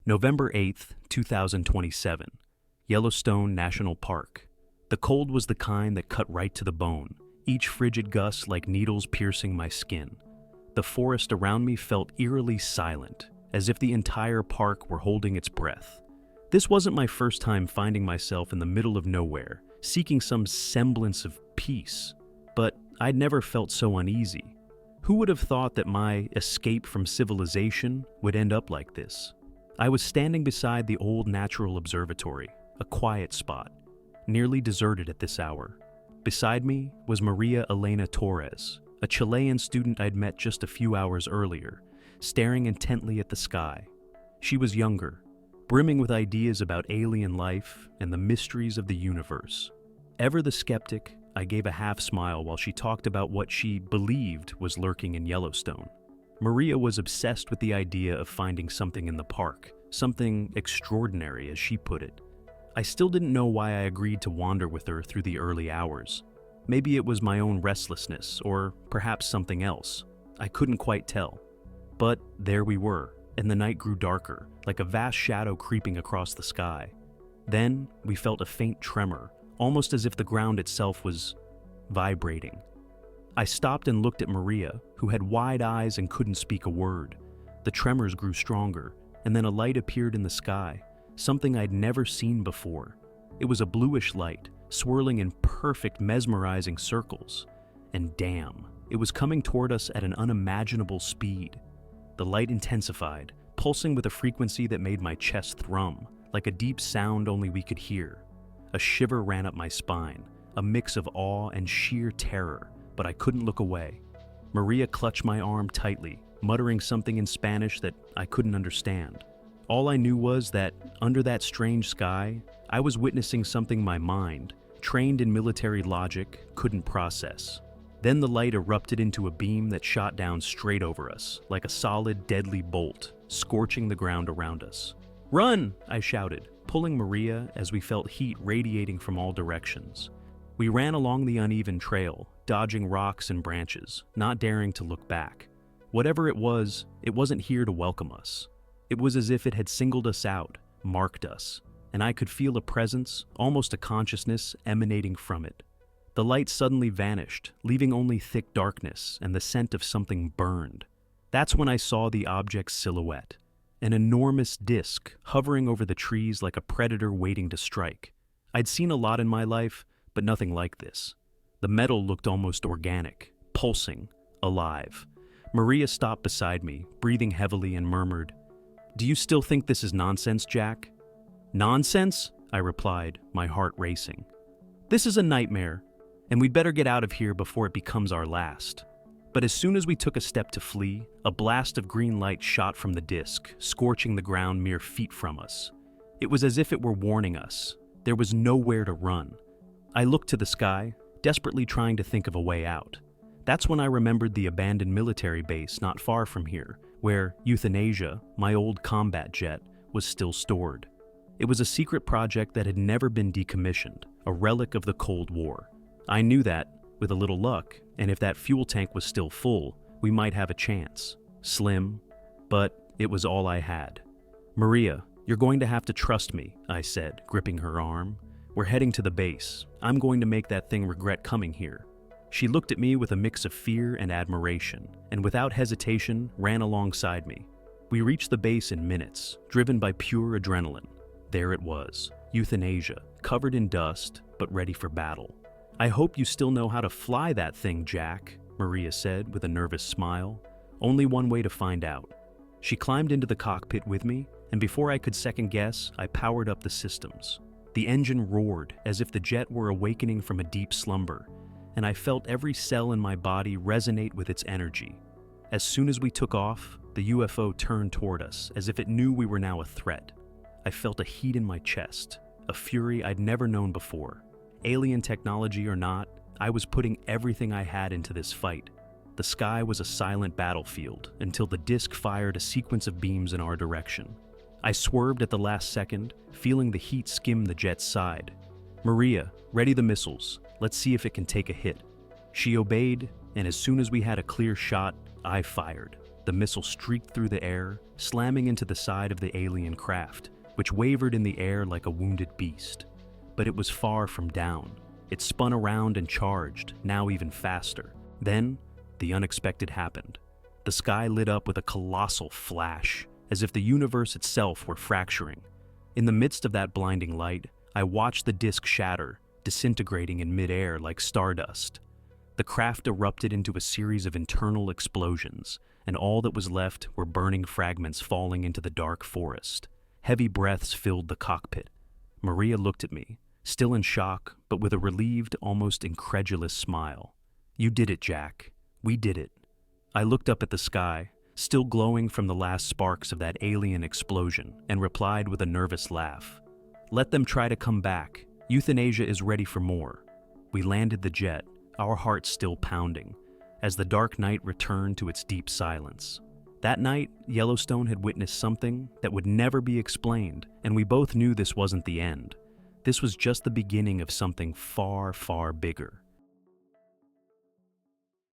November 8th, 2027, Yellowstone National Park. The cold was the kind that cut right to the bone, each frigid gust like needles piercing my skin. The forest around me felt eerily silent, as if the entire park were holding its breath. This wasn't my first time finding myself in the middle of nowhere, seeking some semblance of peace, but I'd never felt so uneasy. Who would have thought that my escape from civilization would end up like this? I was standing beside the old Natural Observatory, a quiet spot, nearly deserted at this hour. Beside me was Maria Elena Torres, a Chilean student I'd met just a few hours earlier, staring intently at the sky. She was younger, brimming with ideas about alien life and the mysteries of the universe. Ever the skeptic, I gave a half smile while she talked about what she believed was lurking in Yellowstone. Maria was obsessed with the idea of finding something in the park, something extraordinary, as she put it. I still didn't know why I agreed to wander with her through the early hours. Maybe it was my own restlessness, or perhaps something else. I couldn't quite tell. But there we were, and the night grew darker, like a vast shadow creeping across the sky. Then we felt a faint tremor, almost as if the ground itself was vibrating. I stopped and looked at Maria, who had wide eyes and couldn't speak a word. The tremors grew stronger, and then a light appeared in the sky, something I'd never seen before. It was a bluish light, swirling in perfect, mesmerizing circles. And damn, it was coming toward us at an unimaginable speed. The light intensified, pulsing with a frequency that made my chest thrum, like a deep sound only we could hear. A shiver ran up my spine, a mix of awe and sheer terror, but I couldn't look away. Maria clutched my arm tightly, muttering something in Spanish that I couldn't understand. All I knew was that, under that strange sky, I was witnessing something my mind, trained in military logic, couldn't process. Then the light erupted into a beam that shot down straight over us, like a solid, deadly bolt, scorching the ground around us. "Run!" I shouted, pulling Maria as we felt heat radiating from all directions. We ran along the uneven trail, dodging rocks and branches, not daring to look back. Whatever it wasn't here to welcome us. It was as if it had singled us out, marked us, and I could feel a presence, almost a consciousness, emanating from it. The light suddenly vanished, leaving only thick darkness and the scent of something burned. That's when I saw the object's silhouette, an enormous disc hovering over the trees like a predator waiting to strike. I'd seen a lot in my life, but nothing like this. The metal looked almost organic, pulsing, alive. Maria stopped beside me, breathing heavily, and murmured, "Do you still think this is nonsense, Jack?" "Nonsense?" I replied, my heart racing. "This is a nightmare, and we'd better get out of here before it becomes our last." But as soon as we took a step to flee, a blast of green light shot from the disc, scorching the ground mere feet from us. It was as if it were warning us. There was nowhere to run. I looked to the sky, desperately trying to think of a way out. That's when I remembered the abandoned military base not far from here, where Euthanasia, my old combat jet, was still stored. It was a secret project that had never been decommissioned, a relic of the Cold War. I knew that, with a little luck, and if that fuel tank was still full, we might have a chance. Slim, but it was all I had. "Maria, you're going to have to trust me," I said, gripping her arm. "We're heading to the base. I'm going to make that thing regret coming here." She looked at me with a mix of fear and admiration, and without hesitation ran alongside me. We reached the base in minutes, driven by pure adrenaline. There it was, Euthanasia, covered in dust, but ready for battle. "I hope you still know how to fly that thing, Jack," Maria said with a nervous smile. "Only one way to find out." She climbed into the cockpit with me, and before I could second guess, I powered up the systems. The engine roared as if the jet were awakening from a deep slumber, and I felt every cell in my body resonate with its energy. As soon as we took off, the UFO turned toward us as if it knew we were now a threat. I felt a heat in my chest, a fury I'd never known before. Alien technology or not, I was putting everything I had into this fight. The sky was a silent battlefield until the disc fired a sequence of beams in our direction. I swerved at the last second, feeling the heat skim the jet's side. "Maria, ready the missiles. Let's see if it can take a hit." She obeyed, and as soon as we had a clear shot, I fired. The missile streaked through the air, slamming into the side of the alien craft, which wavered in the air like a wounded beast. But it was far from down. It spun around and charged, now even faster. Then, the unexpected happened. The sky lit up with a colossal flash, as if the universe itself were fracturing. In the midst of that blinding light, I watched the disk shatter, disintegrating in midair like stardust. The craft erupted into a series of internal explosions, and all that was left were burning fragments falling into the dark forest. Heavy breaths filled the cockpit. Maria looked at me, still in shock, but with a relieved, almost incredulous smile. "You did it, Jack. We did it." I looked up at the sky, still glowing from the last sparks of that alien explosion, and replied with a nervous laugh. "Let them try to come back. Euthanasia is ready for more." We landed the jet, our hearts still pounding, as the dark night returned to its deep silence. That night, Yellowstone had witnessed something that would never be explained, and we both knew this wasn't the end. This was just the beginning of something far, far bigger.